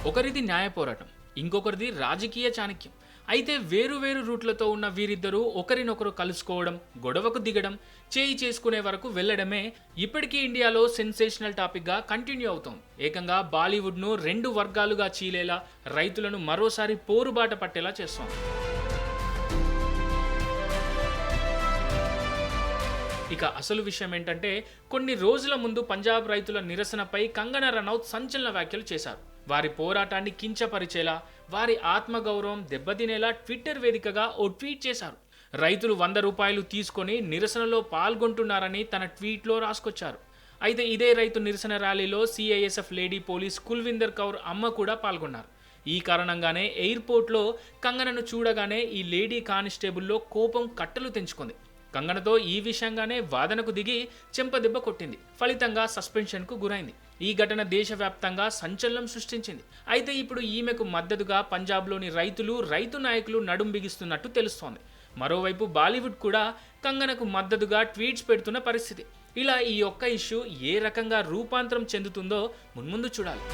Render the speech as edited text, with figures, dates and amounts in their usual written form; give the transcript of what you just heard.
ఒకరిది న్యాయ పోరాటం, ఇంకొకరిది రాజకీయ చాణక్యం. అయితే వేరు వేరు రూట్లతో ఉన్న వీరిద్దరూ ఒకరినొకరు కలుసుకోవడం, గొడవకు దిగడం, చేయి చేసుకునే వరకు వెళ్లడమే ఇప్పటికీ ఇండియాలో సెన్సేషనల్ టాపిక్గా కంటిన్యూ అవుతోంది. ఏకంగా బాలీవుడ్ను రెండు వర్గాలుగా చీలేలా, రైతులను మరోసారి పోరుబాట పట్టేలా చేస్తోంది. ఇక అసలు విషయం ఏంటంటే, కొన్ని రోజుల ముందు పంజాబ్ రైతుల నిరసనపై కంగనా రనౌత్ సంచలన వ్యాఖ్యలు చేశారు. వారి పోరాటాన్ని కించపరిచేలా, వారి ఆత్మగౌరవం దెబ్బతినేలా ట్విట్టర్ వేదికగా ఓ ట్వీట్ చేశారు. రైతులు 100 రూపాయలు తీసుకొని నిరసనలో పాల్గొంటున్నారని తన ట్వీట్లో రాసుకొచ్చారు. అయితే ఇదే రైతు నిరసన ర్యాలీలో CISF lady police Kulwinder Kaur అమ్మ కూడా పాల్గొన్నారు. ఈ కారణంగానే ఎయిర్పోర్ట్లో కంగనను చూడగానే ఈ లేడీ కానిస్టేబుల్లో కోపం కట్టలు తెంచుకుంది. కంగనతో ఈ విషయంగానే వాదనకు దిగి చెంపదెబ్బ కొట్టింది. ఫలితంగా సస్పెన్షన్కు గురైంది. ఈ ఘటన దేశవ్యాప్తంగా సంచలనం సృష్టించింది. అయితే ఇప్పుడు ఈమెకు మద్దతుగా పంజాబ్లోని రైతులు, రైతు నాయకులు నడుం బిగిస్తున్నట్టు తెలుస్తోంది. మరోవైపు బాలీవుడ్ కూడా కంగనకు మద్దతుగా ట్వీట్స్ పెడుతున్న పరిస్థితి. ఇలా ఈ ఒక్క ఇష్యూ ఏ రకంగా రూపాంతరం చెందుతుందో మున్ముందు చూడాలి.